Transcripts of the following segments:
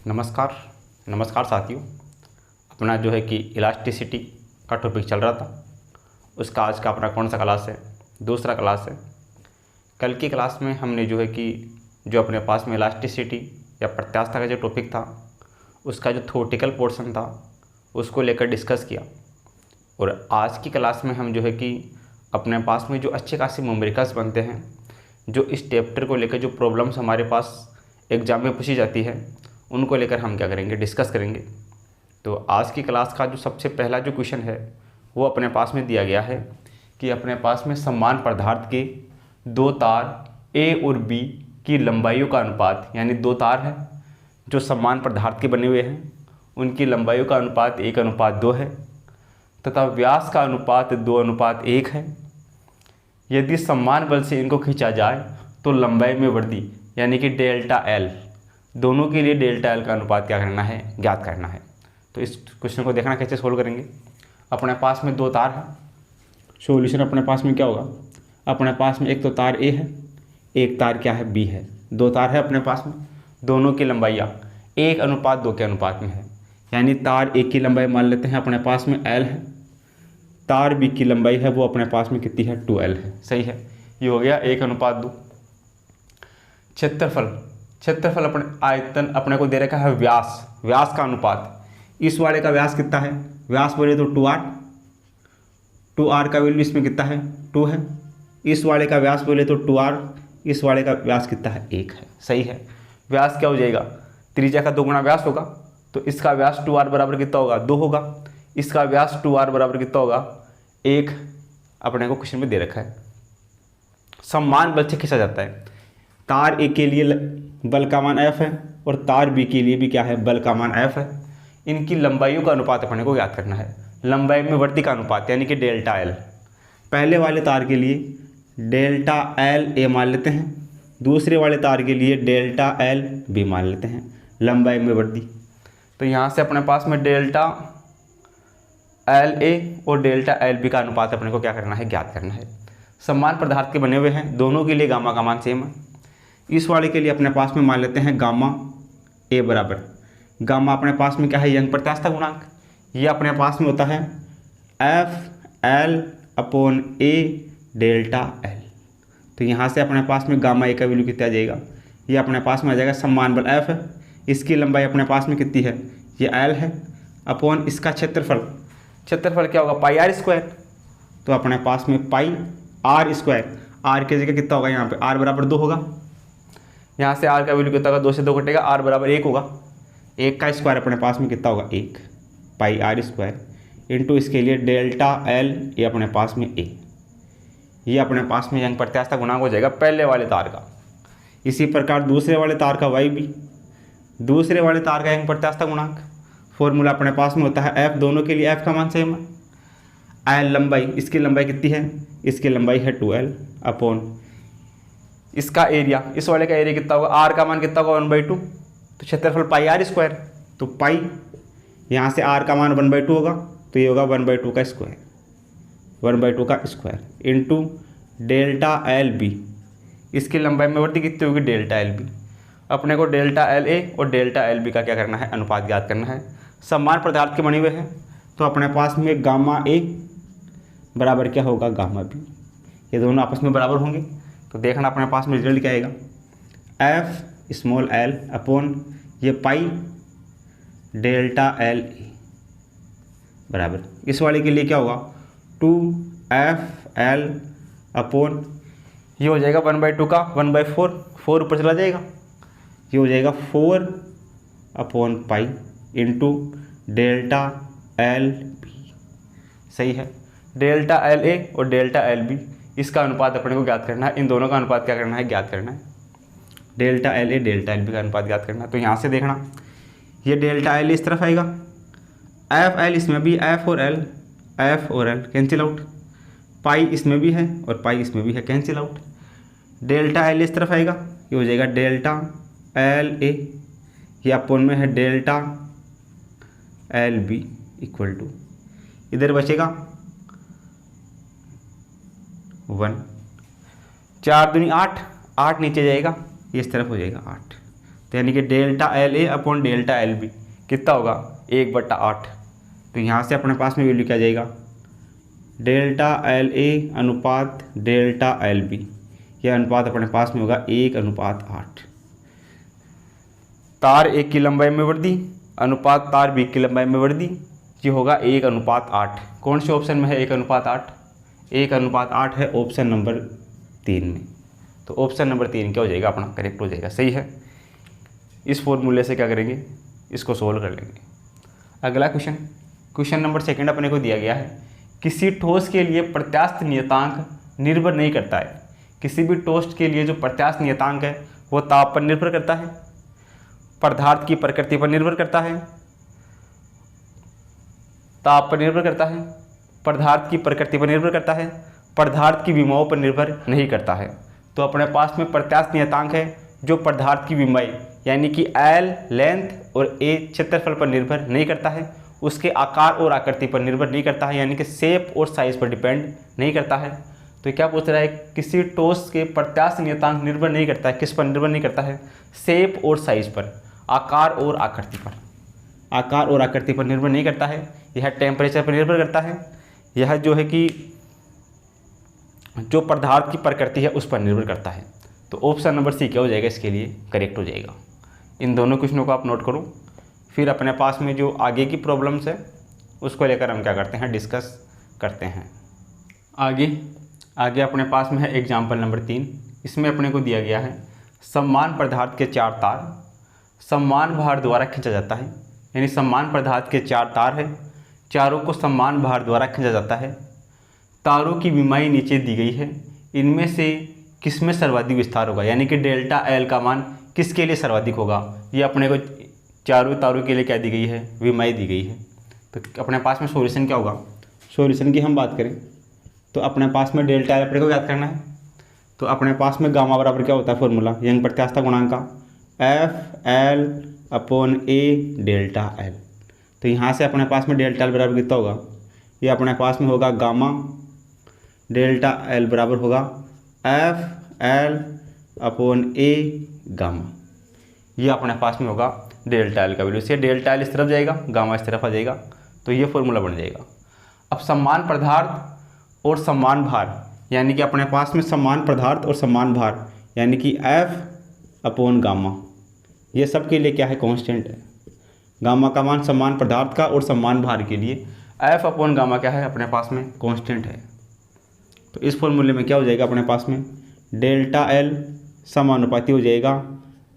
नमस्कार नमस्कार साथियों। अपना जो है कि इलास्टिसिटी का टॉपिक चल रहा था, उसका आज का अपना कौन सा क्लास है? दूसरा क्लास है। कल की क्लास में हमने जो है कि जो अपने पास में इलास्टिसिटी या प्रत्यास्थता का जो टॉपिक था, उसका जो थ्योरेटिकल पोर्शन था उसको लेकर डिस्कस किया। और आज की क्लास में हम जो है कि अपने पास में जो अच्छे खासे न्यूमेरिकल्स बनते हैं, जो इस चैप्टर को लेकर जो प्रॉब्लम्स हमारे पास एग्जाम में पूछी जाती है, उनको लेकर हम क्या करेंगे, डिस्कस करेंगे। तो आज की क्लास का जो सबसे पहला जो क्वेश्चन है वो अपने पास में दिया गया है कि अपने पास में समान पदार्थ के दो तार ए और बी की लंबाइयों का अनुपात, यानी दो तार हैं जो समान पदार्थ के बने हुए हैं, उनकी लंबाइयों का अनुपात 1:2 है तथा व्यास का अनुपात 2:1 है। यदि समान बल से इनको खींचा जाए तो लंबाई में वृद्धि यानी कि डेल्टा एल, दोनों के लिए डेल्टा एल का अनुपात क्या करना है, ज्ञात करना है। तो इस क्वेश्चन को देखना कैसे सोल्व करेंगे। अपने पास में दो तार है, सॉल्यूशन अपने पास में क्या होगा, अपने पास में एक तो तार ए है, एक तार क्या है, बी है। दो तार है अपने पास में, दोनों की लंबाइयाँ 1:2 के अनुपात में है। यानी तार ए की लंबाई मान लेते हैं अपने पास में एल है, तार बी की लंबाई है वो अपने पास में कितनी है, 2L है। सही है, ये हो गया 1:2। क्षेत्रफल अपने आयतन अपने को दे रखा है व्यास का अनुपात। इस वाले का व्यास कितना है, व्यास बोले तो 2R का वैल्यू इसमें कितना है, 2 है। इस वाले का व्यास बोले तो 2R, इस वाले का व्यास कितना है, 1 है। सही है, व्यास क्या हो जाएगा, त्रिज्या का 2 गुना व्यास होगा, तो इसका व्यास 2R बराबर कितना होगा, 2 होगा। इसका व्यास 2R बराबर कितना होगा, 1 अपने को क्वेश्चन में दे रखा है। समान बल से खींचा जाता है। तार ए के लिए बल का मान F है और तार बी के लिए भी क्या है, बल का मान F है। इनकी लंबाइयों का अनुपात अपने को याद करना है, लंबाई में वृद्धि का अनुपात यानी कि डेल्टा एल। पहले वाले तार के लिए डेल्टा एल ए मान लेते हैं, दूसरे वाले तार के लिए डेल्टा एल बी मान लेते हैं, लंबाई में वृद्धि। तो यहाँ से अपने पास में डेल्टा एल ए और डेल्टा एल बी का अनुपात अपने को क्या करना है, ज्ञात करना है। समान पदार्थ के बने हुए हैं, दोनों के लिए गामा का मान सेम है। इस वाले के लिए अपने पास में मान लेते हैं गामा ए बराबर, गामा अपने पास में क्या है, यंग प्रत्यास्थता गुणांक। ये अपने पास में होता है FL/A डेल्टा एल। तो यहाँ से अपने पास में गामा ए का वैल्यू कितना आ जाएगा, ये अपने पास में आ जाएगा, समान बल F है, इसकी लंबाई अपने पास में कितनी है, ये L है, अपॉन इसका क्षेत्रफल क्या होगा, πr²। तो अपने पास में πr², r की जगह कितना होगा, यहाँ पे r बराबर 2 होगा। यहाँ से r का वैल्यू कितना होगा, 2 से 2 घटेगा, r बराबर 1 होगा। 1 का स्क्वायर अपने पास में कितना होगा, 1 πr² इंटू इसके लिए डेल्टा एल, ये अपने पास में a, ये अपने पास में यंग प्रत्यास्थता गुणांक हो जाएगा पहले वाले तार का। इसी प्रकार दूसरे वाले तार का y भी, दूसरे वाले तार का यंग प्रत्यास्थता गुणांक फॉर्मूला अपने पास में होता है f, दोनों के लिए f का मान सेम है। एल लंबाई, इसकी लंबाई कितनी है, इसकी लंबाई है 2L अपॉन इसका एरिया, इस वाले का एरिया कितना होगा, r का मान कितना होगा, 1/2। तो क्षेत्रफल πr², तो पाई यहाँ से r का मान 1/2 होगा, तो ये होगा 1/2 का स्क्वायर, 1/2 का square into delta L B, इसकी लंबाई में वृद्धि कितनी होगी, डेल्टा एल बी। अपने को डेल्टा एल ए और डेल्टा एल बी का क्या करना है, अनुपात ज्ञात करना है। समान पदार्थ के बने हुए हैं, तो अपने पास में गामा ए बराबर क्या होगा, गामा बी, ये दोनों आपस में बराबर होंगे। तो देखना अपने पास में रिजल्ट क्या आएगा, F/L अपॉन ये पाई डेल्टा एल ए बराबर, इस वाले के लिए क्या होगा, 2FL अपॉन ये हो जाएगा 1/2 का 1/4, 4 ऊपर चला जाएगा, ये हो जाएगा 4/पाई इंटू डेल्टा एल बी। सही है, डेल्टा एल ए और डेल्टा एल बी, इसका अनुपात अपने को ज्ञात करना है। इन दोनों का अनुपात क्या करना है, ज्ञात करना है। Delta L A delta L B का अनुपात ज्ञात करना है। तो यहाँ से देखना, ये डेल्टा एल इस तरफ आएगा, FL इसमें भी, F और L कैंसिल आउट, पाई इसमें भी है और पाई इसमें भी है, कैंसिल आउट। डेल्टा एल इस तरफ आएगा, ये हो जाएगा डेल्टा एल ए, ये अपॉन में है delta L B equal to, इधर बचेगा 1, 4 दूनी 8, 8 नीचे जाएगा, ये इस तरफ हो जाएगा 8। तो यानी कि delta L A upon delta L B कितना होगा 1/8। तो यहाँ से अपने पास में वैल्यू क्या जाएगा, डेल्टा एल ए अनुपात डेल्टा एल बी, यह अनुपात अपने पास में होगा 1/8। तार 1 की लंबाई में वृद्धि अनुपात तार बी की लंबाई में वृद्धि, ये होगा 1/8। कौन से ऑप्शन में है 1/8? 1/8 है ऑप्शन नंबर 3 में। तो ऑप्शन नंबर 3 क्या हो जाएगा अपना, करेक्ट हो जाएगा, सही है। इस फॉर्मूले से क्या करेंगे, इसको सोल्व कर लेंगे। अगला क्वेश्चन नंबर 2 अपने को दिया गया है, किसी ठोस के लिए प्रत्यास्थ नियतांक निर्भर नहीं करता है। किसी भी ठोस के लिए जो प्रत्यास्थ नियतांक है वो ताप पर निर्भर करता है, पदार्थ की प्रकृति पर निर्भर करता है, ताप पर निर्भर करता है, पदार्थ की प्रकृति पर निर्भर करता है, पदार्थ की विमाओं पर निर्भर नहीं करता है। तो अपने पास में प्रत्यास्थ नियतांक है जो पदार्थ की विमाई यानी कि एल लेंथ और ए क्षेत्रफल पर निर्भर नहीं करता है, उसके आकार और आकृति पर निर्भर नहीं करता है, यानी कि शेप और साइज पर डिपेंड नहीं करता है। तो क्या पूछ रहा है, किसी ठोस के प्रत्यास्थ नियतांक निर्भर नहीं करता है, किस पर निर्भर नहीं करता है, शेप और साइज पर, आकार और आकृति पर, आकार और आकृति पर निर्भर नहीं करता है। यह टेम्परेचर पर निर्भर करता है, यह जो है कि जो पदार्थ की प्रकृति है उस पर निर्भर करता है। तो ऑप्शन नंबर सी क्या हो जाएगा, इसके लिए करेक्ट हो जाएगा। इन दोनों क्वेश्चनों को आप नोट करो, फिर अपने पास में जो आगे की प्रॉब्लम्स है उसको लेकर हम क्या करते हैं, डिस्कस करते हैं। आगे अपने पास में है एग्जाम्पल नंबर 3। इसमें अपने को दिया गया है समान पदार्थ के 4 तार समान भार द्वारा खींचा जाता है, यानी समान पदार्थ के 4 तार है, चारों को समान भार द्वारा खींचा जाता है। तारों की विमाई नीचे दी गई है, इनमें से किसमें सर्वाधिक विस्तार होगा, यानी कि डेल्टा एल का मान किसके लिए सर्वाधिक होगा। ये अपने को चारों तारों के लिए क्या दी गई है, विमाई दी गई है। तो अपने पास में सॉल्यूशन क्या होगा, सॉल्यूशन की हम बात करें तो अपने पास में डेल्टा एल अपने को याद करना है। तो अपने पास में गामा बराबर क्या होता है फॉर्मूला, यंग प्रत्यास्थता गुणांक का एफ एल अपॉन ए डेल्टा एल। तो यहाँ से अपने पास में डेल्टा एल बराबर कितना होगा, ये अपने पास में होगा गामा डेल्टा एल बराबर होगा एफ एल अपॉन ए गामा। ये अपने पास में होगा डेल्टा एल का वैल्यू। इससे डेल्टा एल इस तरफ जाएगा, गामा इस तरफ आ जाएगा, तो ये फॉर्मूला बन जाएगा। अब समान पदार्थ और समान भार, यानी कि अपने पास में समान पदार्थ और समान भार यानी कि एफ अपॉन गामा, ये सब के लिए क्या है, कांस्टेंट है। गामा का मान समान पदार्थ का और समान भार के लिए, एफ अपॉन गामा क्या है अपने पास में, कांस्टेंट है। तो इस फॉर्मूले में क्या हो जाएगा अपने पास में, डेल्टा एल समानुपाती हो जाएगा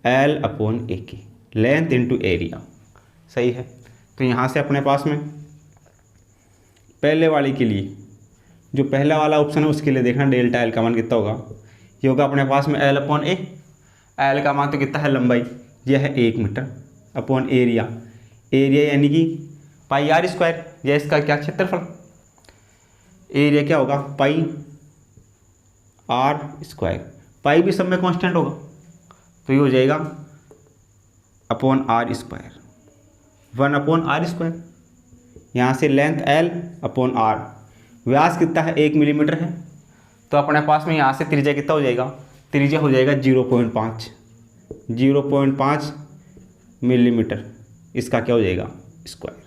एल अपॉन ए की, लेंथ इंटू एरिया, सही है। तो यहाँ से अपने पास में पहले वाले के लिए, जो पहला वाला ऑप्शन है उसके लिए देखना डेल्टा एल का मान कितना होगा, ये होगा अपने पास में एल अपॉन ए। एल का मान तो कितना है, लंबाई यह है 1 मीटर, अपॉन एरिया, एरिया यानी कि पाई आर स्क्वायर, यह इसका क्या क्षेत्रफल, एरिया क्या होगा पाई आर स्क्वायर, पाई भी सब में कांस्टेंट होगा, तो ये हो जाएगा upon R square, 1 upon R square. यहाँ से लेंथ एल अपॉन आर, व्यास कितना है 1 मिलीमीटर है, तो अपने पास में यहाँ से त्रिज्या कितना हो जाएगा, त्रिज्या हो जाएगा 0.5 मिलीमीटर, इसका क्या हो जाएगा स्क्वायर।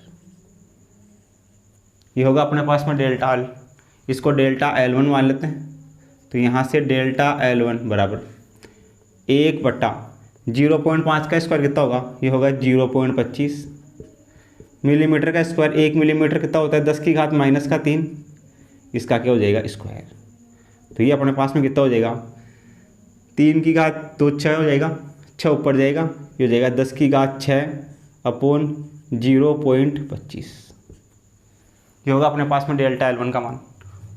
ये होगा अपने पास में डेल्टा एल, इसको डेल्टा L1 मान लेते हैं। तो यहाँ से डेल्टा L1 बराबर 1/0.5 का स्क्वायर कितना होगा, ये होगा 0.25 मिलीमीटर का स्क्वायर। 1 मिलीमीटर कितना होता है, 10 की घात -3, इसका क्या हो जाएगा स्क्वायर। तो ये अपने पास में कितना हो जाएगा, 3 की घात तो 6 हो जाएगा, 6 ऊपर जाएगा, ये हो जाएगा 10 की घात 6 अपॉन 0.25, ये होगा अपने पास में डेल्टा L1 का मान।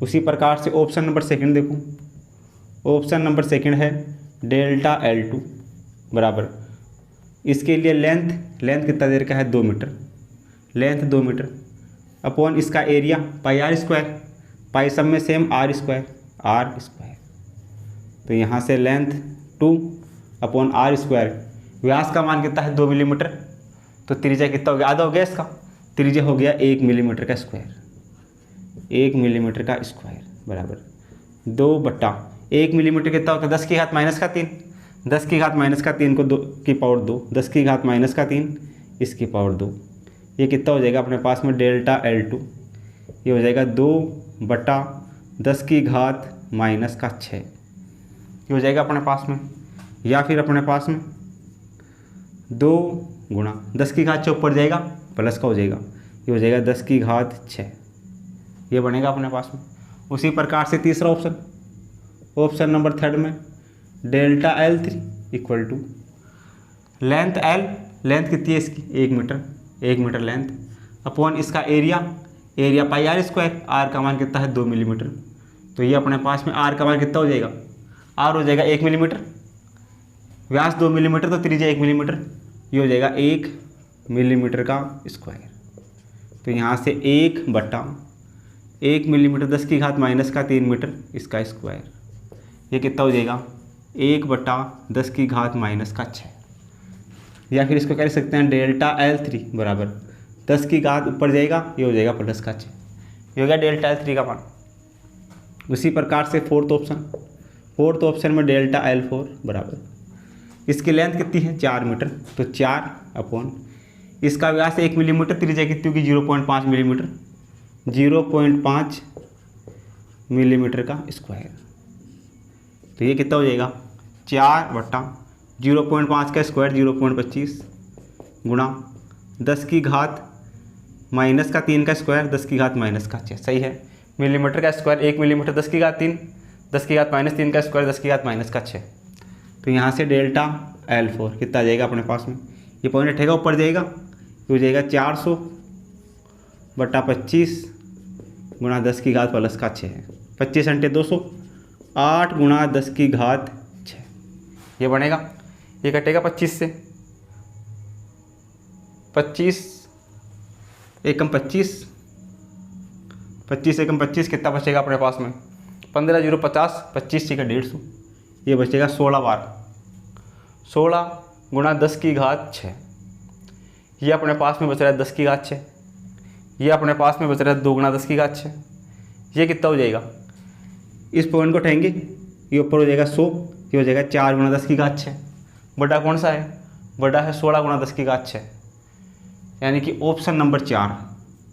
उसी प्रकार से ऑप्शन नंबर 2 देखो, ऑप्शन नंबर 2 है डेल्टा L2 बराबर, इसके लिए लेंथ कितना देर का है 2 मीटर, लेंथ 2 मीटर अपॉन इसका एरिया पाई आर स्क्वायर, पाई सब में सेम आर स्क्वायर। तो यहाँ से लेंथ 2 अपॉन आर स्क्वायर, व्यास का मान कितना है 2 मिलीमीटर, तो त्रिज्या कितना हो गया, आधा हो गया इसका, त्रिज्या हो गया 1 मिलीमीटर का स्क्वायर, 1 मिलीमीटर का स्क्वायर बराबर 2/1 मिलीमीटर कितना होता है, 10 की घात -3, 10 की घात माइनस का 3 को 2 की पावर 2, 10 की घात माइनस का 3 इसकी पावर 2, ये कितना हो जाएगा अपने पास में डेल्टा L2, ये हो जाएगा 2/10 की घात माइनस का 6, ये हो जाएगा अपने पास में। या फिर अपने पास में 2 गुणा 10 की घात 6 ऊपर जाएगा प्लस का हो जाएगा, ये हो जाएगा 10 की घात 6, ये बनेगा अपने पास में। उसी प्रकार से तीसरा ऑप्शन, ऑप्शन नंबर थर्ड में delta L3 equal to length L, length कितनी है इसकी 1 मीटर, 1 मीटर लेंथ अपॉन इसका area, area pi R square, R का मान कितना है 2 मिलीमीटर, तो ये अपने पास में आर का मान कितना हो जाएगा, आर हो जाएगा 1 मिलीमीटर, व्यास 2 मिलीमीटर तो त्रिज्या 1 मिलीमीटर, ये हो जाएगा 1 मिलीमीटर का स्क्वायर। तो यहाँ से 1/1 मिलीमीटर 10 की घात माइनस का 3 मीटर इसका स्क्वायर, ये कितना हो जाएगा 1/10 की घात माइनस का 6। या फिर इसको कह सकते हैं डेल्टा L3 बराबर 10 की घात ऊपर जाएगा, ये हो जाएगा प्लस का 6, ये हो गया डेल्टा L3 का मान। उसी प्रकार से फोर्थ ऑप्शन में डेल्टा L4 बराबर, इसकी लेंथ कितनी है 4 मीटर, तो 4 अपॉन इसका व्यास 1 मिलीमीटर, त्रिज्या कितनी होगी 0.5 मिलीमीटर, 0.5 मिलीमीटर का स्क्वायर, तो ये कितना हो जाएगा 4/0.5 का स्क्वायर 0.25 गुणा 10 की घात माइनस का 3 का स्क्वायर 10 की घात माइनस का 6, सही है। मिलीमीटर का स्क्वायर 1 मिलीमीटर 10 की घात 3, 10 की घात माइनस 3 का स्क्वायर 10 की घात माइनस का 6, तो यहाँ से डेल्टा L4 कितना आ जाएगा अपने पास में, ये पॉइंट हटेगा ऊपर जाएगा, ये हो जाएगा 400/25 गुणा 10 की घात प्लस का 6 है, 25 × 200 8 गुणा 10 की घात 6, ये बनेगा, ये कटेगा 25 से, 25 एकम 25, 25 एकम 25 कितना बचेगा अपने पास में 15 0 50, 25 × 150, ये बचेगा 16 बार, 16 गुणा 10 की घात 6, ये अपने पास में बच रहा है 10 की घात 6, ये अपने पास में बच रहा है 2 गुणा 10 की घात 6, ये कितना हो जाएगा, इस पॉइंट को उठाएंगे ये ऊपर हो जाएगा 100, ये हो जाएगा 4 गुणा 10 की घात 6, बड़ा कौन सा है, बड़ा है 16 गुणा 10 की घात 6, यानी कि ऑप्शन नंबर 4।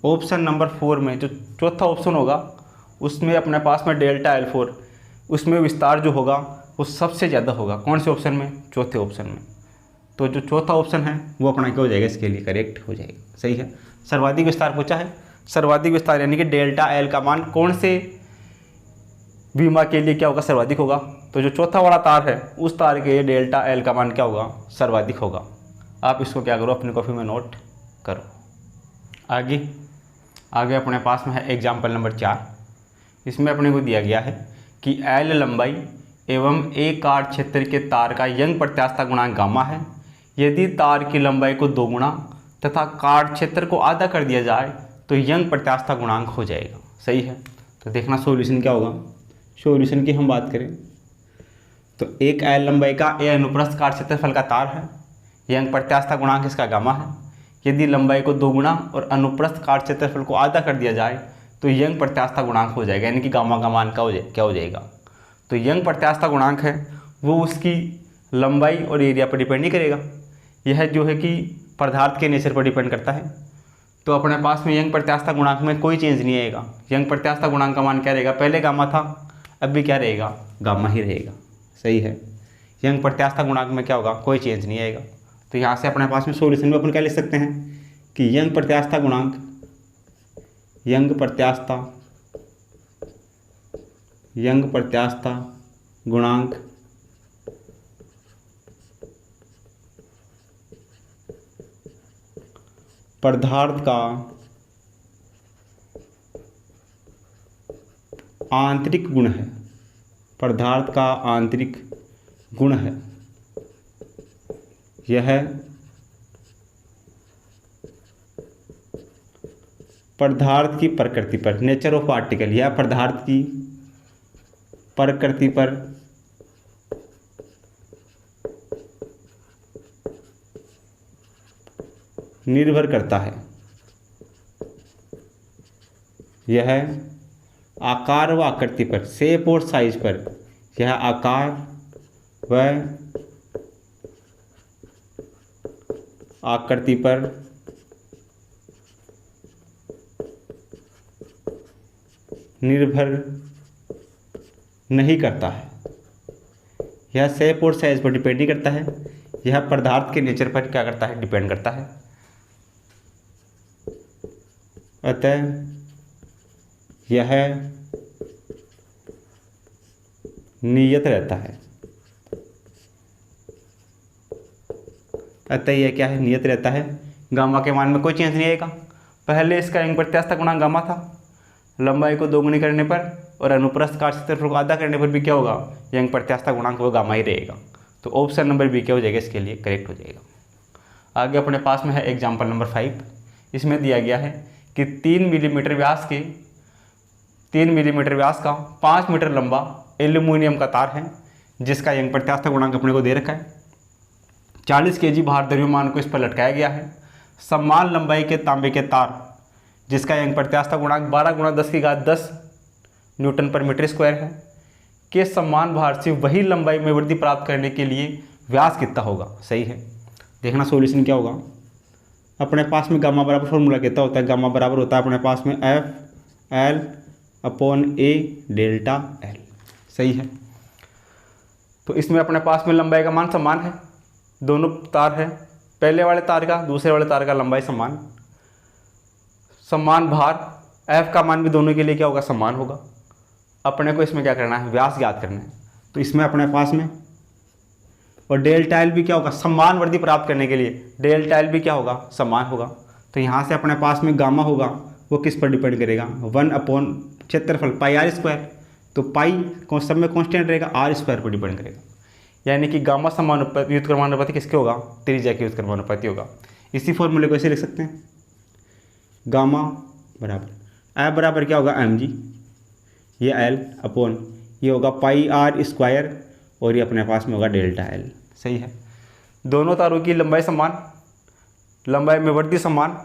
ऑप्शन नंबर 4 में जो चौथा ऑप्शन होगा उसमें अपने पास में डेल्टा L4 उसमें विस्तार जो होगा वो सबसे ज़्यादा होगा, कौन से ऑप्शन में, चौथे ऑप्शन में। तो जो चौथा ऑप्शन है वो अपना क्या हो जाएगा, इसके लिए करेक्ट हो जाएगा, सही है। सर्वाधिक विस्तार पूछा है, सर्वाधिक विस्तार यानी कि डेल्टा L का मान कौन से बीमा के लिए क्या होगा, सर्वाधिक होगा। तो जो चौथा वाला तार है उस तार के लिए डेल्टा L का मान क्या होगा, सर्वाधिक होगा। आप इसको क्या करो, अपनी कॉपी में नोट करो। आगे अपने पास में है एग्जाम्पल नंबर 4। इसमें अपने को दिया गया है कि L लंबाई एवं A काट क्षेत्र के तार का यंग प्रत्यास्थता गुणांक गामा है। यदि तार की लंबाई को 2 गुना तथा काट क्षेत्र को आधा कर दिया जाए तो यंग प्रत्यास्थता गुणांक हो जाएगा, सही है। तो देखना सॉल्यूशन क्या होगा। सॉल्यूशन की हम बात करें तो एक L लंबाई का A अनुप्रस्थ काट क्षेत्रफल का तार है, यंग प्रत्यास्थता गुणांक इसका गामा है। यदि लंबाई को 2 गुना और अनुप्रस्थ काट क्षेत्रफल को आधा कर दिया जाए तो यंग प्रत्यास्थता गुणांक हो जाएगा, यानी कि गामा का मान क्या हो जाएगा। तो यंग प्रत्यास्थता गुणांक है वो उसकी लंबाई और एरिया पर डिपेंड नहीं करेगा, यह जो है कि पदार्थ के नेचर पर डिपेंड करता है। तो अपने पास में यंग प्रत्यास्थता गुणांक में कोई चेंज नहीं आएगा। यंग प्रत्यास्थता गुणांक का मान क्या रहेगा, पहले गामा था अब भी क्या रहेगा, गामा ही रहेगा, सही है। यंग प्रत्यास्थता गुणांक में क्या होगा, कोई चेंज नहीं आएगा। तो यहाँ से अपने पास में सॉल्यूशन में अपन क्या लिख सकते हैं कि यंग प्रत्यास्थता गुणांक, यंग प्रत्यास्थता गुणांक पदार्थ का आंतरिक गुण है, पदार्थ का आंतरिक गुण है। यह पदार्थ की प्रकृति पर, नेचर ऑफ पार्टिकल, यह पदार्थ की प्रकृति पर निर्भर करता है। यह आकार व आकृति पर, शेप और साइज पर, यह आकार व आकृति पर निर्भर नहीं करता है। यह शेप और साइज पर डिपेंड नहीं करता है, यह पदार्थ के नेचर पर क्या करता है, डिपेंड करता है। अतः यह नियत रहता है। अतः यह क्या है, नियत रहता है। गामा के मान में कोई चेंज नहीं आएगा। पहले इसका यंग प्रत्यास्थ गुणांक गामा था, लंबाई को दोगुनी करने पर और अनुप्रस्थ काट क्षेत्रफल को आधा करने पर भी क्या होगा, यंग प्रत्यास्थ गुणांक वो गामा ही रहेगा। तो ऑप्शन नंबर बी क्या हो जाएगा, इसके लिए करेक्ट हो जाएगा। आगे अपने पास में है एग्जाम्पल नंबर 5। इसमें दिया गया है कि 3 मिलीमीटर व्यास का 5 मीटर लंबा एल्यूमिनियम का तार है, जिसका यंग प्रत्यास्थ गुणांक अपने को दे रखा है। 40 kg भार द्रव्यमान को इस पर लटकाया गया है। समान लंबाई के तांबे के तार, जिसका यंग प्रत्यास्थ गुणांक 12 × 10⁻10 न्यूटन पर मीटर स्क्वायर है, के समान भार से वही लंबाई में वृद्धि प्राप्त करने के लिए व्यास कितना होगा। सही है। देखना सॉल्यूशन क्या होगा। अपने पास में गामा बराबर फॉर्मूला कितना होता है, गामा बराबर होता है अपने पास में FL/A डेल्टा L। सही है। तो इसमें अपने पास में लंबाई का मान समान है, दोनों तार है, पहले वाले तार का दूसरे वाले तार का लंबाई समान भार, F का मान भी दोनों के लिए क्या होगा, समान होगा। अपने को इसमें क्या करना है, व्यास ज्ञात करना है। तो इसमें अपने पास में और डेल्टा एल भी क्या होगा, समान वृद्धि प्राप्त करने के लिए डेल्टा एल भी क्या होगा, समान होगा। तो यहाँ से अपने पास में गामा होगा वो किस पर डिपेंड करेगा, 1/, क्षेत्रफल πr²। तो पाई सब में कॉन्स्टेंट रहेगा, r² पर डिपेंड करेगा। यानी कि गामा व्युत्क्रमानुपाती किसके होगा, त्रिज्या के व्युत्क्रमानुपाती होगा। इसी फॉर्मूले को ऐसे लिख सकते हैं, गामा बराबर F बराबर क्या होगा, mg, ये L/, ये होगा πr² और ये अपने पास में होगा डेल्टा L। सही है। दोनों तारों की लंबाई समान, लंबाई में वृद्धि समान,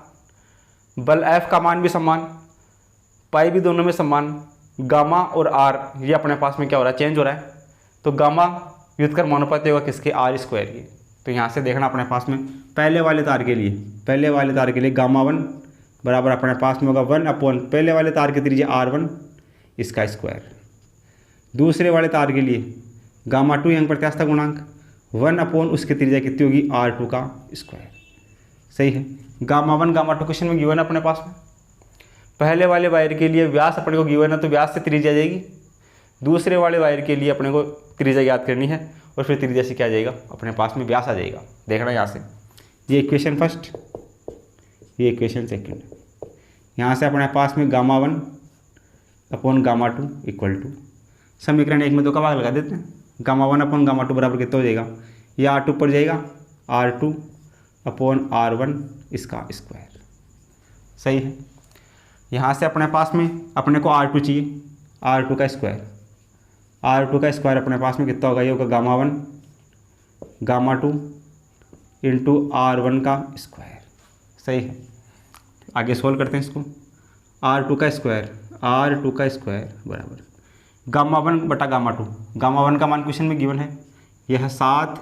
बल F का मान भी समान, पाई भी दोनों में समान, गामा और r ये अपने पास में क्या हो रहा है, चेंज हो रहा है। तो गामा व्युत्क्रमानुपाती होगा किसके, r² की। तो यहाँ से देखना अपने पास में पहले वाले तार के लिए गामा 1 बराबर अपने पास में होगा 1/, पहले वाले तार की त्रिज्या r1 इसका स्क्वायर। दूसरे वाले तार के लिए गामा 2 यंग प्रत्यास्थ गुणांक 1/, उसकी त्रिज्या कितनी होगी, r2 का स्क्वायर। सही है। गामा 1 गामा 2 क्वेश्चन में गिवन है अपने पास में। पहले वाले वायर के लिए व्यास अपने को गिवन है, तो व्यास से त्रिज्या जाएगी। दूसरे वाले वायर के लिए अपने को त्रिज्या याद करनी है और फिर त्रिज्या से क्या जाएगा, अपने पास में व्यास आ जाएगा। देखना यहाँ से, ये इक्वेशन फर्स्ट, ये इक्वेशन सेकंड। यहाँ से अपने पास में गामा 1/, गामा 2 = समीकरण 1 में 2 का भाग लगा देते हैं। गामा 1/, गामा 2 बराबर कितना हो जाएगा, ये r2 पर जाएगा, r2/r1 इसका स्क्वायर। सही है। यहाँ से अपने पास में अपने को r2 चाहिए, r2 का स्क्वायर। r2 का स्क्वायर अपने पास में कितना होगा, ये होगा गामा 1 गामा 2 इंटू r1 का स्क्वायर। सही है। आगे सोल्व करते हैं इसको। r2 का स्क्वायर बराबर गामा 1/गामा 2। गामा 1 का मान क्वेश्चन में गिवन है, यह 7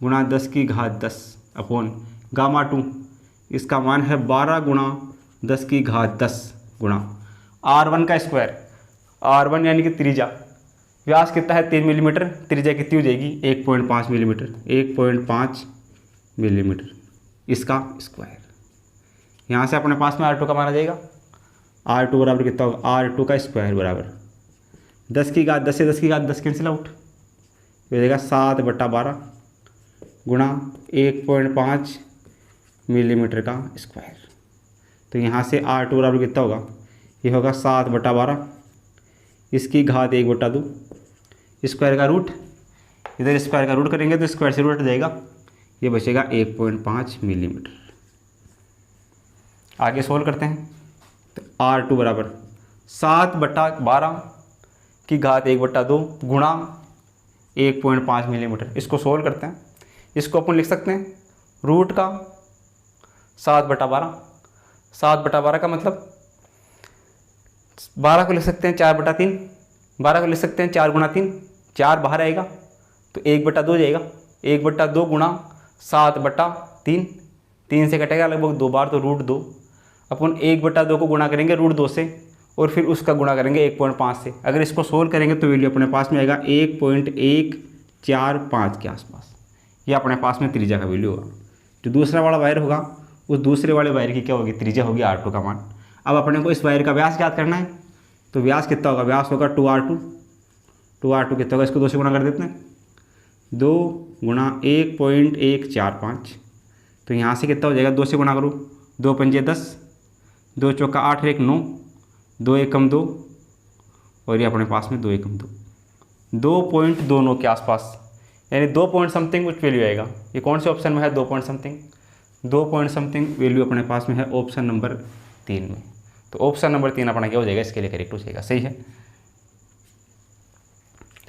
× 10⁻10 अपॉन गामा 2 इसका मान है 12 × 10⁻10 गुणा r1 का स्क्वायर। r1 यानी कि त्रिज्या, व्यास कितना है 3 मिलीमीटर, त्रिज्या कितनी हो जाएगी 1.5 मिलीमीटर, 1.5 मिलीमीटर इसका स्क्वायर। यहाँ से अपने पास में r2 का मान आ जाएगा, r2 बराबर कितना होगा, r2 का स्क्वायर बराबर 10⁻10 से 10⁻10 कैंसिल आउट, हो जाएगा 7/12 गुणा 1.5 मिलीमीटर का स्क्वायर। तो यहाँ से r2 बराबर कितना होगा, ये होगा 7/12, इसकी घात 1/2, स्क्वायर का रूट, इधर स्क्वायर का रूट करेंगे तो स्क्वायर से रूट जाएगा, ये बचेगा 1.5 मिलीमीटर। आगे सोल्व करते हैं। तो r2 बराबर 7/12 की घात 1/2 गुणा 1.5 मिलीमीटर। इसको सोल्व करते हैं। इसको अपन लिख सकते हैं रूट का 7/12। 7/12 का मतलब 12 को लिख सकते हैं 4/3, 12 को लिख सकते हैं 4 × 3, 4 बाहर आएगा तो 1/2 जाएगा, 1/2 गुणा 7/3 3 से कटेगा लगभग 2 बार, तो √2। अपन 1/2 को गुणा करेंगे √2 से और फिर उसका गुणा करेंगे 1.5 से। अगर इसको सोल्व करेंगे तो वैल्यू अपने पास में आएगा 1.145 के आसपास। ये अपने पास में त्रिज्या का वैल्यू होगा। जो दूसरा वाला वायर होगा उस दूसरे वाले वायर की क्या होगी, त्रिज्या होगी r2 का मान। अब अपने को इस वायर का व्यास याद करना है, तो व्यास कितना होगा, व्यास होगा 2r2। 2r2 कितना होगा, इसको 2 से गुणा कर देते हैं, 2 गुणा 1.145। तो यहाँ से कितना हो जाएगा, 2 से गुणा करो, 2 पंजे 10, 2 चौका 8 और 1 9, 2 एकम 2 और ये अपने पास में 2 एकम 2, 2.29 के आसपास, यानी 2 पॉइंट समथिंग कुछ वैल्यू आएगा। ये कौन से ऑप्शन में है, 2 point something, 2 point something value अपने पास में है ऑप्शन नंबर 3 में। तो ऑप्शन नंबर 3 अपना क्या हो जाएगा, इसके लिए करेक्ट हो जाएगा, सही है।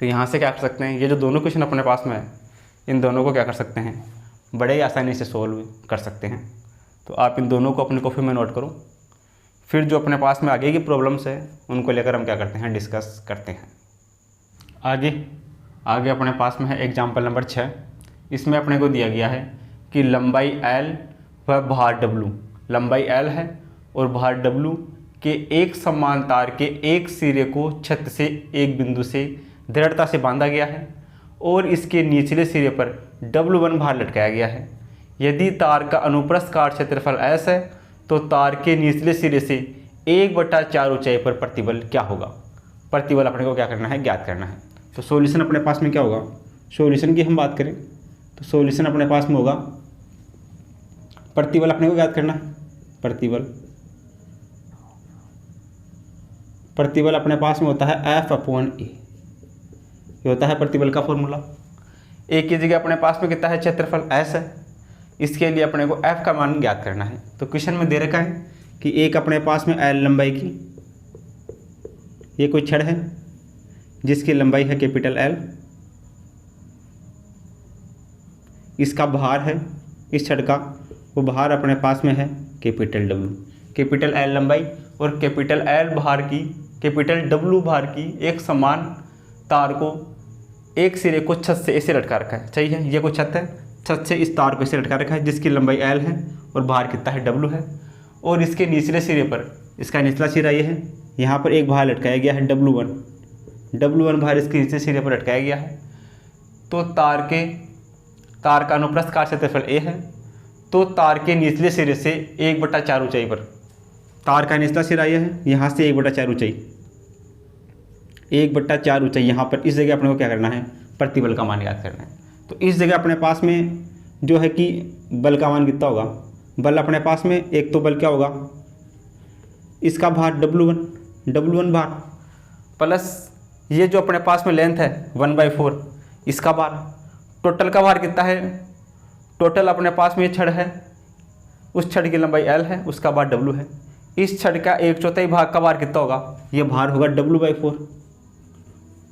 तो यहाँ से क्या कर सकते हैं, ये जो दोनों क्वेश्चन अपने पास में है, इन दोनों को क्या कर सकते हैं, बड़े ही आसानी से सोल्व कर सकते हैं। तो आप इन दोनों को अपनी कॉपी में नोट करो, फिर जो अपने पास में आगे की प्रॉब्लम्स है उनको लेकर हम क्या करते हैं, डिस्कस करते हैं। आगे अपने पास में है एग्जाम्पल नंबर 6। इसमें अपने को दिया गया है कि लंबाई L व भार W, लंबाई L है और भार W के एक समान तार के एक सिरे को छत से एक बिंदु से दृढ़ता से बांधा गया है और इसके निचले सिरे पर W1 भार लटकाया गया है। यदि तार का अनुप्रस्थ काट क्षेत्रफल S है तो तार के निचले सिरे से 1/4 ऊंचाई पर प्रतिबल क्या होगा। प्रतिबल अपने को क्या करना है, ज्ञात करना है। तो सॉल्यूशन अपने पास में क्या होगा, सॉल्यूशन की हम बात करें तो सॉल्यूशन अपने पास में होगा, प्रतिबल अपने को ज्ञात करना है। प्रतिबल अपने पास में होता है F/A, ये होता है प्रतिबल का फॉर्मूला। एक की जगह अपने पास में कितना है, क्षेत्रफल S है, इसके लिए अपने को F का मान ज्ञात करना है। तो क्वेश्चन में दे रखा है कि एक अपने पास में L लंबाई की ये कोई छड़ है जिसकी लंबाई है कैपिटल L, इसका भार है इस छड़ का, वो भार अपने पास में है कैपिटल W। कैपिटल L लंबाई और कैपिटल L भार की, कैपिटल W भार की एक समान तार को एक सिरे को छत से ऐसे लटका रखा है, सही है। ये कोई छत है, छत से इस तार को ऐसे लटका रखा है जिसकी लंबाई L है और भार कितना है, W है। और इसके निचले सिरे पर, इसका निचला सिरा ये है, यहाँ पर एक भार लटकाया गया है W1 भार इसके निचले सिरे पर लटकाया गया है। तो तार का अनुप्रस्थ काट क्षेत्रफल A है, तो तार के निचले सिरे से 1/4 ऊंचाई पर, तार का निचला सिरा यह है, यहाँ से 1/4 ऊंचाई, 1/4 ऊंचाई यहाँ पर, इस जगह अपने को क्या करना है, प्रतिबल का मान याद करना है। तो इस जगह अपने पास में जो है कि बल का मान कितना होगा, बल अपने पास में एक तो बल क्या होगा, इसका भार W1 भार प्लस ये जो अपने पास में लेंथ है 1/4, इसका भार, टोटल का भार कितना है, टोटल अपने पास में ये छड़ है, उस छड़ की लंबाई L है, उसका भार W है। इस छड़ का 1/4 भाग का भार कितना होगा, ये भार होगा W/4,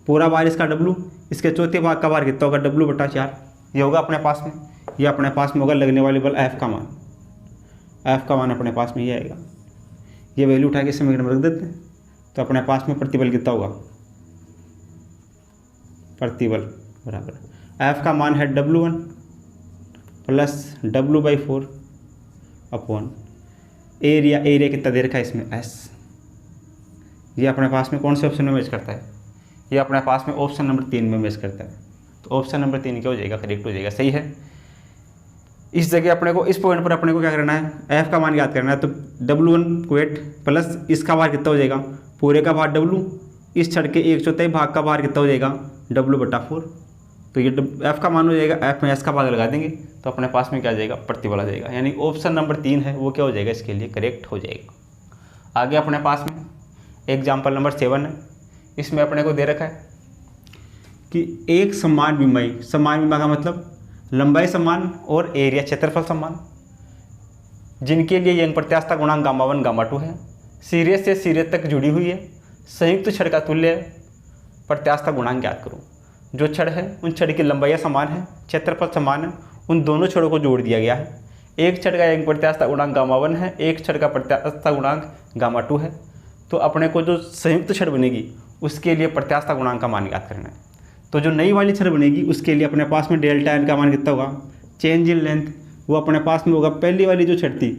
पूरा भार इसका W, इसके चौथे भाग का भार कितना होगा, W/4, ये होगा अपने पास में। ये अपने पास में होगा लगने वाले बल F का मान, F का मान अपने पास में ये आएगा। ये वैल्यू उठा के समीकरण में रख देते हैं, तो अपने पास में प्रतिबल कितना होगा, प्रतिबल बराबर F का मान है W1 plus W/4 upon area कितना दे रखा है इसमें S। ये अपने पास में कौन से ऑप्शन में मैच करता है, ये अपने पास में ऑप्शन नंबर 3 में मैच करता है। तो ऑप्शन नंबर 3 क्या हो जाएगा, करेक्ट हो जाएगा, सही है। इस जगह अपने को, इस पॉइंट पर अपने को क्या करना है, F का मान याद करना है। तो W1 वेट प्लस इसका भार कितना हो जाएगा, पूरे का भार W, इस छड़ के 1/4 भाग का भार कितना हो जाएगा, W/4। तो ये F का मान हो जाएगा, F में S का भाग लगा देंगे तो अपने पास में क्या आ जाएगा, प्रतिबल आ जाएगा। यानी ऑप्शन नंबर 3 है वो क्या हो जाएगा, इसके लिए करेक्ट हो जाएगा। आगे अपने पास में एग्जाम्पल नंबर 7 है। इसमें अपने को दे रखा है कि एक समान विमा का मतलब लंबाई समान और एरिया क्षेत्रफल समान, जिनके लिए यंग प्रत्यास्थता गुणांक Γ1 Γ2 है, सिरे से सिरे तक जुड़ी हुई है, संयुक्त छड़ का तुल्य प्रत्यास्थता गुणांक ज्ञात करो। जो छड़ है उन छड़ की लंबाई समान है, क्षेत्रफल समान है, उन दोनों छड़ों को जोड़ दिया गया है। एक छड़ का यंग प्रत्यास्थता गुणांक Γ1 है, एक छड़ का प्रत्यास्थता गुणांक Γ2 है। तो अपने को जो संयुक्त छड़ बनेगी उसके लिए प्रत्यास्थता गुणांक का मान ज्ञात करना है। तो जो नई वाली छड़ बनेगी उसके लिए अपने पास में डेल्टा एन का मान कितना होगा, चेंज इन लेंथ वो अपने पास में होगा पहली वाली जो छड़ थी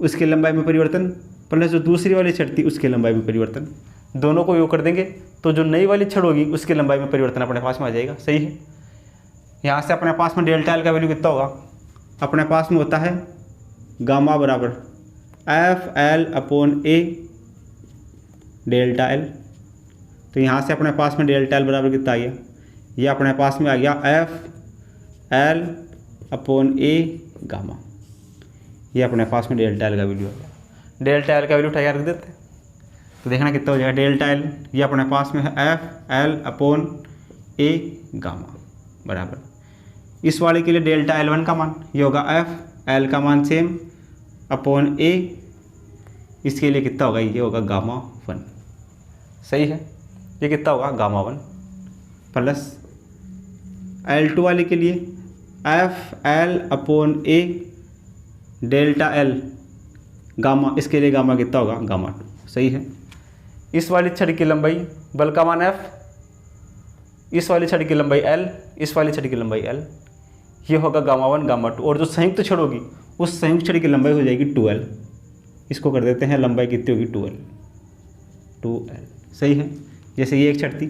उसकी लंबाई में परिवर्तन प्लस जो दूसरी वाली छड़ थी उसकी लंबाई में परिवर्तन, दोनों को योग कर देंगे तो जो नई वाली छड़ होगी उसकी लंबाई में परिवर्तन अपने पास में आ जाएगा। सही है। यहाँ से अपने पास में डेल्टा एल का वैल्यू कितना होगा, अपने पास में होता है गामा बराबर एफ एल अपॉन ए डेल्टा एल। तो यहाँ से अपने पास में डेल्टा एल बराबर कितना आ गया, ये अपने पास में आ गया एफ एल अपॉन ए गामा। ये अपने पास में डेल्टा एल का वैल्यू आ गया। डेल्टा एल का वैल्यू उठा के रख देते हैं तो देखना कितना हो जाएगा। डेल्टा एल ये अपने पास में है एफ एल अपॉन ए गामा बराबर इस वाले के लिए डेल्टा एल वन का मान ये होगा एफ एल का मान सेम अपॉन ए, इसके लिए कितना होगा, ये होगा गामा वन। सही है। ये कितना होगा gamma one plus L two वाले के लिए एफ एल अपॉन ए डेल्टा एल गामा, इसके लिए गामा कितना होगा गामा टू। सही है। इस वाली छड़ की लंबाई बल का मान एफ, इस वाली छड़ की लंबाई एल, इस वाली छड़ की लंबाई एल, ये होगा गामा वन गामा टू। और जो संयुक्त छड़ होगी उस संयुक्त छड़ की लंबाई हो जाएगी 2L। इसको कर देते हैं लंबाई कितनी होगी 2L। सही है। जैसे ये एक छड़ थी,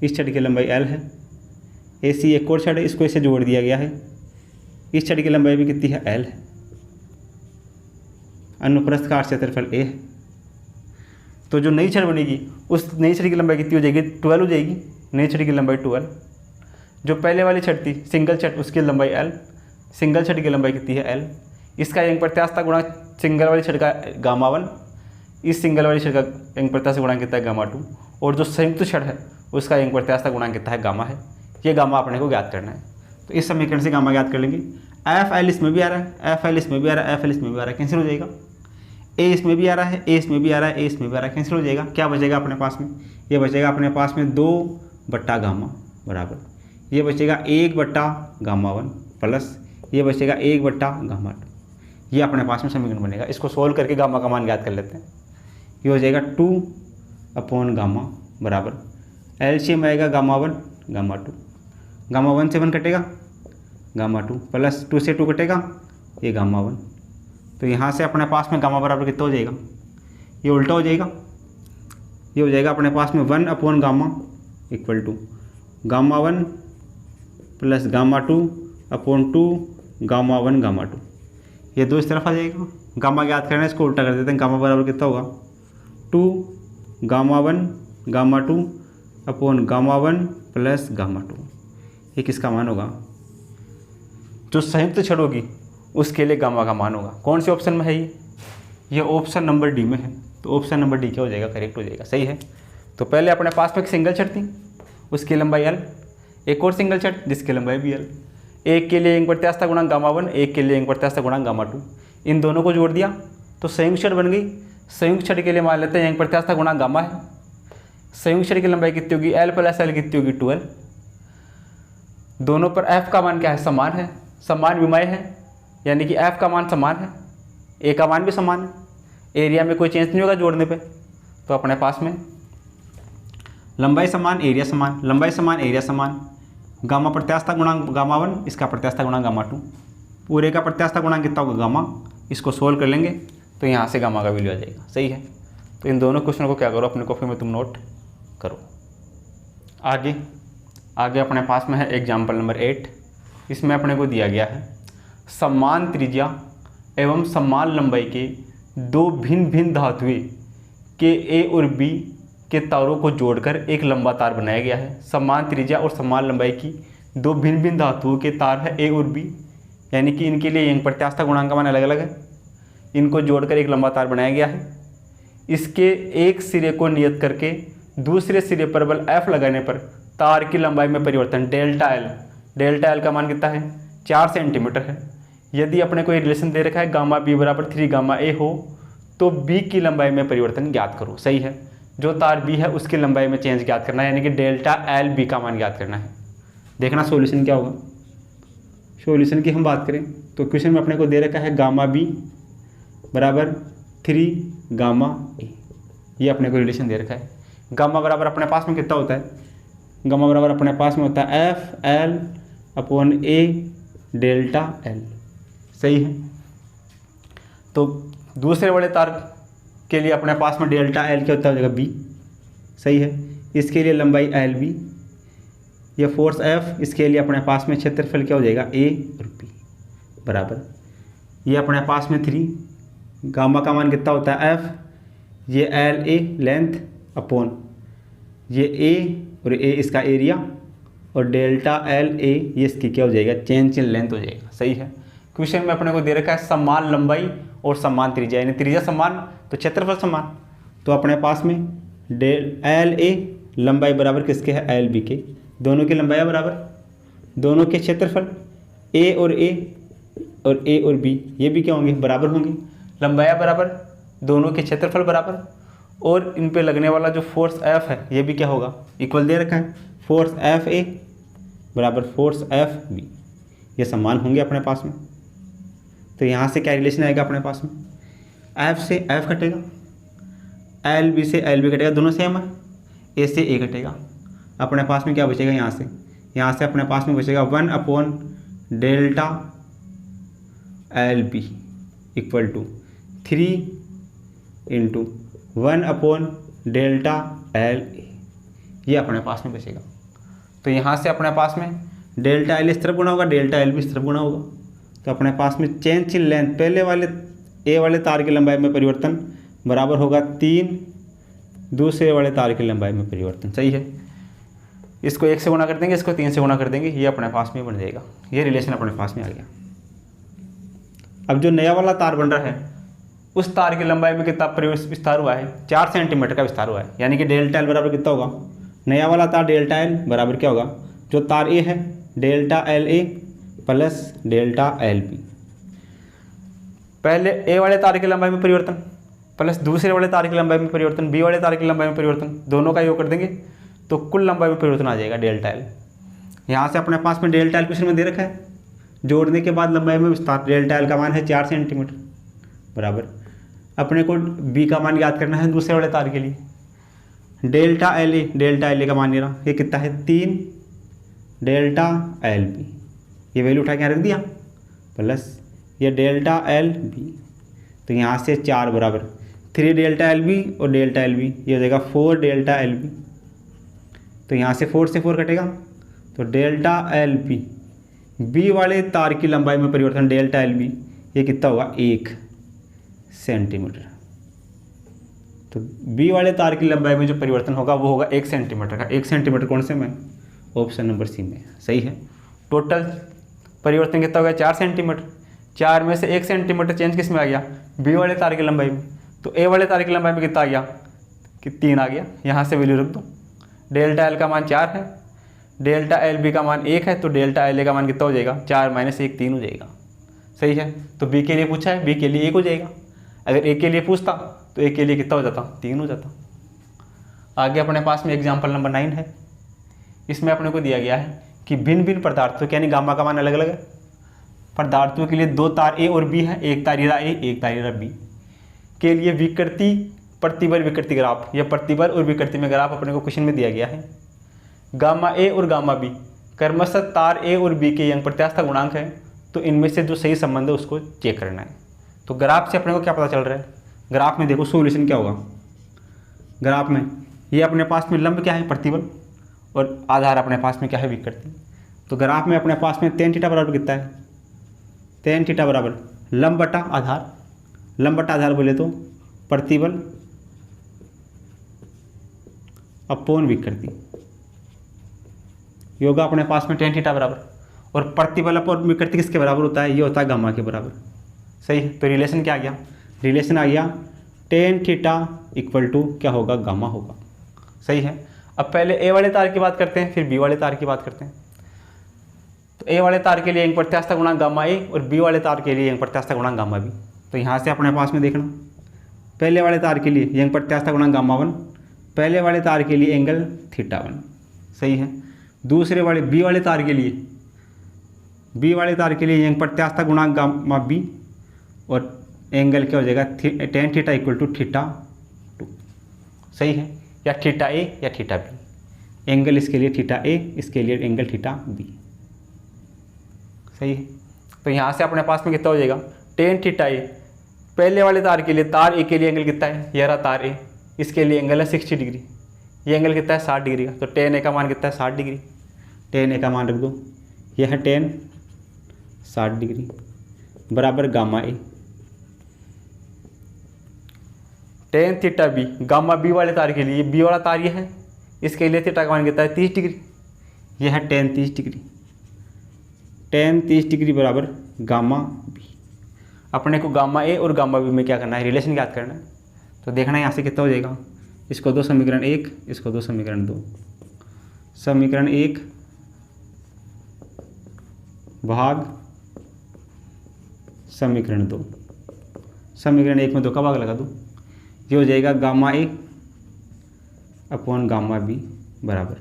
इस छड़ की लंबाई L है, ऐसी एक और छड़ है, इसको इसे जोड़ दिया गया है, इस छड़ की लंबाई भी कितनी है L है, अनुप्रस्थ का क्षेत्रफल A है। तो जो नई छड़ बनेगी उस नई छड़ की लंबाई कितनी हो जाएगी 12 हो जाएगी, नई छड़ की लंबाई 12। जो पहले वाली छड़ थी सिंगल छड़ उसकी लंबाई L, सिंगल छड़ की लंबाई कितनी है L, इसका यंग प्रत्यास्था गुणा सिंगल वाली छड़ का गामा वन, इस सिंगल वाली छड़ का यंग प्रत्यास्था गुणा कितना है गामा टू, और जो संयुक्त छड़ है उसका यंग प्रत्यास्था गुणा कितना है गामा है। ये गामा अपने को ज्ञात करना है। तो इस समीकरण से गामा ज्ञात कर लेंगे। एफ एल इसमें भी आ रहा है, एफ एल इसमें भी आ रहा है, एफ एल इसमें भी आ रहा है, कैंसिल हो जाएगा। ए इसमें भी आ रहा है, ए इसमें भी आ रहा है, ए इसमें भी आ रहा है, कैंसिल हो जाएगा। क्या बचेगा अपने पास में, ये बचेगा अपने पास में 2 बट्टा गामा बराबर ये बचेगा 1 बट्टा गामा वन प्लस ये बचेगा 1 बट्टा गामा टू। ये अपने पास में समीकरण बनेगा। इसको सोल्व करके गामा का मान ज्ञात कर लेते हैं। ये हो जाएगा 2 अपॉन गामा बराबर एलसीएम आएगा gamma one gamma to, gamma one से 1 कटेगा गामा टू प्लस 2 से 2 कटेगा ये गामा वन। तो यहाँ से अपने पास में गामा बराबर कितना हो जाएगा, ये उल्टा हो जाएगा, ये हो जाएगा अपने पास में 1 upon gamma equal to gamma one plus gamma two upon 2 gamma one gamma two. ये 2 इस तरफ आ जाएगा। गामा ज्ञात करना है, इसको उल्टा कर देते हैं। गामा बराबर कितना होगा 2 gamma one gamma two upon gamma one plus gamma two. ये किसका मान होगा, जो संयुक्त छड़ होगी उसके लिए गामा का मान होगा। कौन से ऑप्शन में है ये ऑप्शन नंबर डी में है। तो ऑप्शन नंबर डी क्या हो जाएगा, करेक्ट हो जाएगा। सही है। तो पहले अपने पास में एक सिंगल छड़ थी उसकी लंबाई एल, एक और सिंगल छड़ जिसकी लंबाई भी एल, एक के लिए यंग प्रत्यास्था गुणा गामा वन, एक के लिए यंग प्रत्यास्था गुणा गामा टू, इन दोनों को जोड़ दिया तो संयुक्त छड़ बन गई। संयुक्त छड़ के लिए मान लेते हैं यंग प्रत्यास्था गुणा गामा है, संयुक्त छड़ की लंबाई कितनी होगी एल प्लस एल कितनी होगी 2L। दोनों पर एफ का मान क्या है, समान है, समान विमाएँ हैं, यानी कि एफ का मान समान है, ए का मान भी समान है, एरिया में कोई चेंज नहीं होगा जोड़ने पे। तो अपने पास में लंबाई समान एरिया समान, लंबाई समान एरिया समान, गामा प्रत्यास्था गुणा गामा वन, इसका प्रत्यास्था गुणा गामा टू, पूरे का प्रत्यास्था गुणा कितना होगा गामा। इसको सोल्व कर लेंगे तो यहाँ से गामा का वैल्यू आ जाएगा। सही है। तो इन दोनों क्वेश्चन को क्या करो, अपनी कॉपी में तुम नोट करो। आगे अपने पास में है एग्जाम्पल नंबर 8। इसमें अपने को दिया गया है समान त्रिज्या एवं समान लंबाई के 2 भिन्न भिन्न धातुएं के ए और बी के तारों को जोड़कर एक लंबा तार बनाया गया है। समान त्रिज्या और समान लंबाई की 2 भिन्न भिन्न धातुओं के तार है ए और बी, यानी कि इनके लिए यंग प्रत्यास्था गुणांक का मान अलग अलग है। इनको जोड़कर एक लंबा तार बनाया गया है। इसके एक सिरे को नियत करके दूसरे सिरे पर बल F लगाने पर तार की लंबाई में परिवर्तन डेल्टा एल का मान कितना है 4 सेंटीमीटर है। यदि अपने को ये रिलेशन दे रखा है गामा बी बराबर 3 गामा ए हो तो बी की लंबाई में परिवर्तन ज्ञात करो। सही है। जो तार बी है उसकी लंबाई में चेंज ज्ञात करना है, यानी कि डेल्टा एल बी का मान ज्ञात करना है। देखना सॉल्यूशन क्या होगा। सॉल्यूशन की हम बात करें तो क्वेश्चन में अपने को दे रखा है गामा बी बराबर 3 गामा ए, ये अपने को रिलेशन दे रखा है। गामा बराबर अपने पास में कितना होता है गामा बराबर अपने पास में होता है एफ एल अपॉन ए डेल्टा एल। सही है। तो दूसरे वाले तार के लिए अपने पास में डेल्टा एल क्या होता है, हो जाएगा बी। सही है। इसके लिए लंबाई एल बी, यह फोर्स एफ, इसके लिए अपने पास में क्षेत्रफल क्या हो जाएगा ए और बी बराबर, ये अपने पास में 3, गामा का मान कितना होता है एफ, ये एल ए लेंथ अपॉन ये ए और ए इसका एरिया, और डेल्टा एल ए ये इसकी क्या हो जाएगा, चेंज इन लेंथ हो जाएगा। सही है। क्वेश्चन में अपने को दे रखा है समान लंबाई और समान त्रिज्या, यानी त्रिज्या समान तो क्षेत्रफल समान। तो अपने पास में डेल एल ए लंबाई बराबर किसके है, एल बी के, दोनों की लंबाई बराबर, दोनों के क्षेत्रफल ए और ए और बी ये भी क्या होंगे, बराबर होंगे, लंबाई बराबर, दोनों के क्षेत्रफल बराबर, और इन पे लगने वाला जो फोर्स एफ है ये भी क्या होगा, इक्वल दे रखा है, फोर्स एफ ए बराबर फोर्स एफ बी, ये समान होंगे अपने पास में। तो यहाँ से क्या रिलेशन आएगा अपने पास में, एफ से एफ कटेगा, एल बी से एल बी कटेगा, दोनों सेम है, ए से ए कटेगा, अपने पास में क्या बचेगा, यहाँ से अपने पास में बचेगा 1 upon delta L B equal to 3 into 1 upon delta L A, ये अपने पास में बचेगा। तो यहाँ से अपने पास में डेल्टा एल इस तरफ गुना होगा, डेल्टा एल भी इस तरफ गुना होगा, तो अपने पास में चेंज इन लेंथ, पहले वाले ए वाले तार की लंबाई में परिवर्तन बराबर होगा 3 दूसरे वाले तार की लंबाई में परिवर्तन। सही है। इसको 1 से गुना कर देंगे, इसको 3 से गुना कर देंगे, ये अपने पास में बन जाएगा, ये रिलेशन अपने पास में आ गया। अब जो नया वाला तार बन रहा है उस तार की लंबाई में कितना विस्तार हुआ है, 4 सेंटीमीटर का विस्तार हुआ है, यानी कि डेल्टा एल बराबर कितना होगा, नया वाला तार डेल्टा एल बराबर क्या होगा, जो तार ए है delta L A plus delta L B, पहले ए वाले तार की लंबाई में परिवर्तन प्लस दूसरे वाले तार की लंबाई में परिवर्तन, बी वाले तार की लंबाई में परिवर्तन, दोनों का योग कर देंगे तो कुल लंबाई में परिवर्तन आ जाएगा डेल्टा एल। यहाँ से अपने पास में डेल्टा एल क्वेश्चन में दे रखा है, जोड़ने के बाद लंबाई में विस्तार, डेल्टा एल का मान है 4 सेंटीमीटर बराबर, अपने को बी का मान याद करना है दूसरे वाले तार के लिए, डेल्टा एल ए का मान ले रहा, ये कितना है 3 डेल्टा एल बी, ये वैल्यू उठा के यहाँ रख दिया, प्लस ये डेल्टा एल बी, तो यहाँ से 4 बराबर 3 डेल्टा एल बी और डेल्टा एल बी, ये हो जाएगा 4 डेल्टा एल बी, तो यहाँ से 4 से 4 कटेगा, तो डेल्टा एल बी, बी वाले तार की लंबाई में परिवर्तन डेल्टा एल बी, ये कितना होगा 1 सेंटीमीटर। तो बी वाले तार की लंबाई में जो परिवर्तन होगा वो होगा 1 सेंटीमीटर का, 1 सेंटीमीटर कौन से में, ऑप्शन नंबर सी में। सही है। टोटल परिवर्तन कितना हो गया 4 सेंटीमीटर, 4 में से 1 सेंटीमीटर चेंज किस में आ गया, बी वाले तार की लंबाई में, तो ए वाले तार की लंबाई में कितना आ गया कि 3 आ गया, यहाँ से वैल्यू रख दो, डेल्टा एल का मान 4 है, डेल्टा एल बी का मान 1 है, तो डेल्टा एल ए का मान कितना हो जाएगा, 4 माइनस 1 3 हो जाएगा। सही है। तो बी के लिए पूछा है, बी के लिए 1 हो जाएगा, अगर ए के लिए पूछता तो ए के लिए कितना हो जाता, 3 हो जाता। आगे अपने पास में एग्जाम्पल नंबर 9 है, इसमें अपने को दिया गया है कि भिन्न भिन्न पदार्थों के यानी गामा का मान अलग अलग है, पदार्थों के लिए 2 तार ए और बी है, एक तार ए एक तार बी के लिए विकृति प्रतिबल विकृति ग्राफ, यह प्रतिबल और विकृति में ग्राफ अपने को क्वेश्चन में दिया गया है। गामा ए और गामा बी क्रमशः तार ए और बी के यंग प्रत्यास्था गुणांक है, तो इनमें से जो सही संबंध है उसको चेक करना है। तो ग्राफ से अपने को क्या पता चल रहा है, ग्राफ में देखो सोल्यूशन क्या होगा, ग्राफ में ये अपने पास में लंब क्या है, प्रतिबल, और आधार अपने पास में क्या है, विकृति। तो ग्राफ में अपने पास में tan थीटा बराबर कितना है, tan थीटा बराबर लंब बटा आधार, लंब बटा आधार बोले तो प्रतिबल अपॉन विकृति, योगा अपने पास में tan थीटा बराबर, और प्रतिबल अपॉन विकृति किसके बराबर होता है, ये होता है गामा के बराबर। सही है। तो रिलेशन क्या आ गया, रिलेशन आ गया tan थीटा इक्वल टू क्या होगा, गामा होगा। सही है। अब पहले ए वाले तार की बात करते हैं, फिर बी वाले तार की बात करते हैं। तो ए वाले तार के लिए यंग प्रत्यास्था गुणांक गामा ए और बी वाले तार के लिए यंग प्रत्यास्था गुणांक गामा बी। तो यहाँ से अपने पास में देखना, पहले वाले तार के लिए यंग प्रत्यास्था गुणांक गामा 1, पहले वाले तार के लिए एंगल थीटा 1। सही है। दूसरे वाले बी वाले तार के लिए, बी वाले तार के लिए यंग प्रत्यास्था गुणांक गामा बी और एंगल क्या हो जाएगा, tan theta equal to theta 2। सही है। या थीटा ए या थीटा बी, एंगल इसके लिए थीटा ए, इसके लिए एंगल थीटा बी। सही है। तो यहाँ से अपने पास में कितना हो जाएगा, टेन थीटा ए, पहले वाले तार के लिए, तार ए के लिए एंगल कितना है, ये रहा तार ए, इसके लिए एंगल है 60 डिग्री, ये एंगल कितना है 60 डिग्री का। तो टेन ए का मान कितना है 60 डिग्री, टेन ए का मान रख दो, यह है टेन 60 डिग्री बराबर gamma A. Tan theta B, gamma B वाले तार के लिए, बी वाला तार ये है, इसके लिए थीटा का मान कितना है 30 डिग्री, यह है टेन 30 डिग्री, टेन 30 डिग्री बराबर गामा बी। अपने को गामा ए और गामा बी में क्या करना है, रिलेशन याद करना है। तो देखना है यहाँ से कितना हो जाएगा, इसको दो समीकरण 1, इसको दो समीकरण 2, समीकरण 1 भाग समीकरण 2, समीकरण 1 में 2 का भाग लगा दो, ये हो जाएगा gamma A upon gamma B बराबर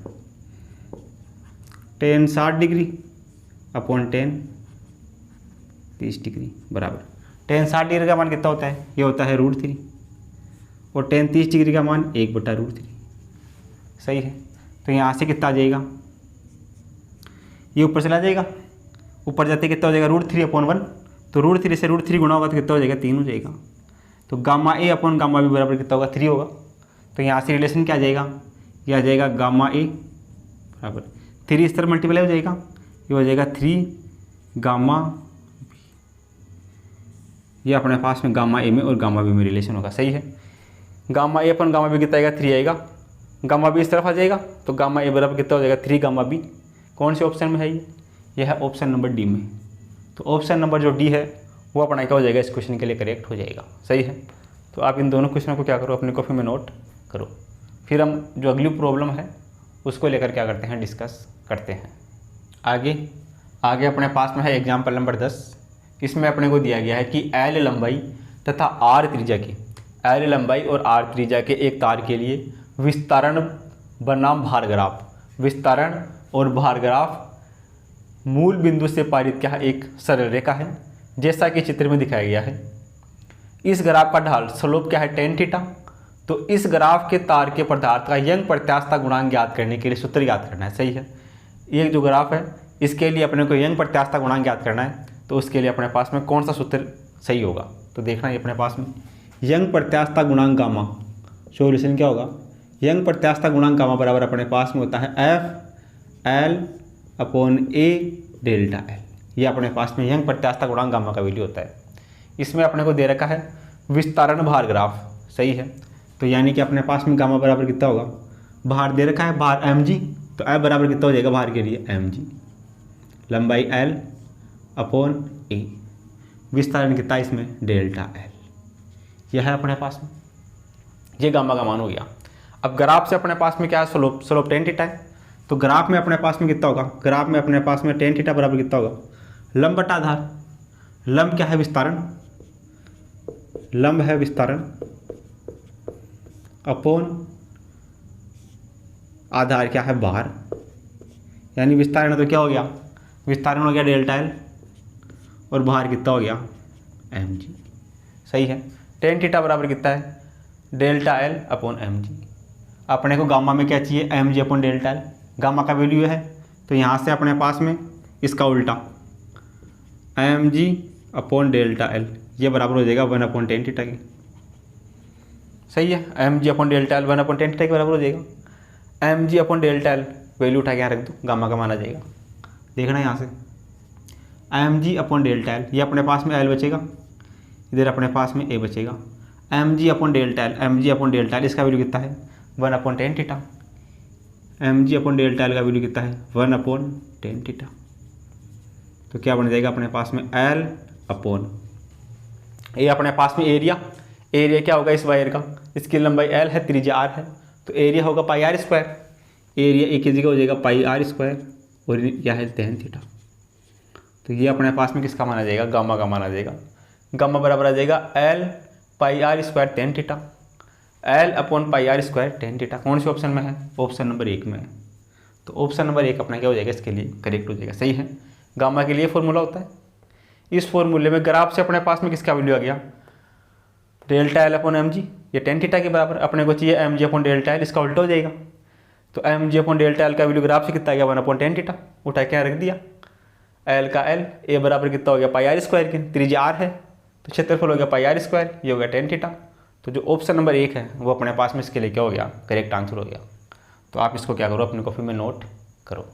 tan 60 degree upon tan 30 degree बराबर टेन 60 डिग्री का मान कितना होता है, ये होता है √3, और टेन 30 डिग्री का मान 1/√3। सही है। तो यहाँ से कितना आ जाएगा, ये ऊपर चला जाएगा, ऊपर जाते कितना हो जाएगा √3/1, तो √3 से √3 गुणा होगा तो कितना हो जाएगा 3 हो जाएगा। तो gamma A upon gamma B बराबर कितना होगा 3 होगा। तो यहाँ से रिलेशन क्या आ जाएगा, ये आ जाएगा गामा ए बराबर 3 इस तरह मल्टीप्लाई हो जाएगा, ये हो जाएगा 3 गामा बी। ये अपने पास में गामा ए में और गामा बी में रिलेशन होगा। सही है। Gamma A upon gamma B कितना आएगा 3 आएगा, गामा बी इस तरफ आ जाएगा, तो गामा ए बराबर कितना हो जाएगा 3 गामा बी। कौन से ऑप्शन में है ये, यह है ऑप्शन नंबर डी में। तो ऑप्शन नंबर जो डी है वो अपना क्या हो जाएगा, इस क्वेश्चन के लिए करेक्ट हो जाएगा। सही है। तो आप इन दोनों क्वेश्चनों को क्या करो, अपनी कॉपी में नोट करो, फिर हम जो अगली प्रॉब्लम है उसको लेकर क्या करते हैं, डिस्कस करते हैं। आगे अपने पास में है एग्जाम्पल नंबर 10। इसमें अपने को दिया गया है कि एल लंबाई तथा आर त्रिज्या की, एल लंबाई और आर त्रिज्या के एक तार के लिए विस्तारण बनाम भार ग्राफ, विस्तारण और भार ग्राफ मूल बिंदु से पारित क्या है, एक सरल रेखा है, जैसा कि चित्र में दिखाया गया है। इस ग्राफ का ढाल स्लोप क्या है, टेन थीटा। तो इस ग्राफ के तार के पदार्थ का यंग प्रत्यास्थता गुणांक ज्ञात करने के लिए सूत्र याद करना है। सही है। ये जो ग्राफ है इसके लिए अपने को यंग प्रत्यास्थता गुणांक ज्ञात करना है, तो उसके लिए अपने पास में कौन सा सूत्र सही होगा। तो देखना है अपने पास में यंग प्रत्यास्थता गुणांक गामा, सॉल्यूशन क्या होगा, यंग प्रत्यास्थता गुणांक गामा बराबर अपने पास में होता है FL/A∆L। ये अपने पास में यंग प्रत्यास्थता गुणांक गामा का वैल्यू होता है। इसमें अपने को दे रखा है विस्तारण भार ग्राफ। सही है। तो यानी कि अपने पास में गामा बराबर कितना होगा, भार दे रखा है भार mg, तो F बराबर कितना हो जाएगा भार के लिए mg, लंबाई L/A, विस्तारण कितना इसमें ∆L। यह है अपने पास में, ये गामा का मान हो गया। अब ग्राफ से अपने पास में क्या है, स्लोप टेन थीटा है। तो ग्राफ में अपने पास में कितना होगा, ग्राफ में अपने पास में टेन थीटा बराबर कितना होगा, लंब बटा आधार। लंब क्या है, विस्तारण, लंब है विस्तारण अपॉन आधार क्या है भार, यानी विस्तारण तो क्या हो गया, विस्तारण हो गया ∆L और भार कितना हो गया mg। सही है। टेन थीटा बराबर कितना है ∆L/mg। अपने को गामा में क्या चाहिए, mg/∆L। गामा का वैल्यू है, तो यहाँ से अपने पास में इसका उल्टा mg/∆L, ये बराबर हो जाएगा 1/10 थीटा के। सही है। mg/∆L 1/10 थीटा के बराबर हो जाएगा। mg/∆L वैल्यू उठा के यहाँ रख दो, गामा का मान आ जाएगा। देखना यहाँ से mg/∆L, ये अपने पास में L बचेगा, इधर अपने पास में A बचेगा। mg/∆L इसका वैल्यू कितना है 1/10 थीटा। mg/∆L का वैल्यू कितना है 1/10 थीटा। तो क्या बन जाएगा अपने पास में L/, ये अपने पास में एरिया, एरिया क्या होगा इस वायर का, इसकी लंबाई L है, त्रिज्या R है, तो एरिया होगा πr²। एरिया एक की जगह हो जाएगा πr² और यह है tan थीटा। तो ये अपने पास में किसका माना जाएगा, गामा का माना जाएगा। गामा बराबर आ जाएगा L/πr² tan theta, L/πr² tan theta. कौन से ऑप्शन में है, ऑप्शन नंबर 1 में है। तो ऑप्शन नंबर 1 अपना क्या हो जाएगा, इसके लिए करेक्ट हो जाएगा। सही है। गामा के लिए फॉर्मूला होता है। इस फॉर्मूले में ग्राफ से अपने पास में किसका वैल्यू आ गया ∆L/mg, ये tan थीटा के बराबर। अपने को चाहिए mg/∆L, इसका उल्टा हो जाएगा। तो M G upon delta L का वैल्यू ग्राफ से कितना आ गया 1/tan थीटा, उठा के यहाँ रख दिया। एल का एल ए बराबर कितना हो गया पाई आर स्क्वायर की, त्रिज्या आर है तो क्षेत्रफल हो गया पाई आर स्क्वायर, ये हो गया tan थीटा। तो जो ऑप्शन नंबर 1 है वो अपने पास में इसके लिए क्या हो गया, करेक्ट आंसर हो गया। तो आप इसको क्या करो, अपनी कॉपी में नोट करो।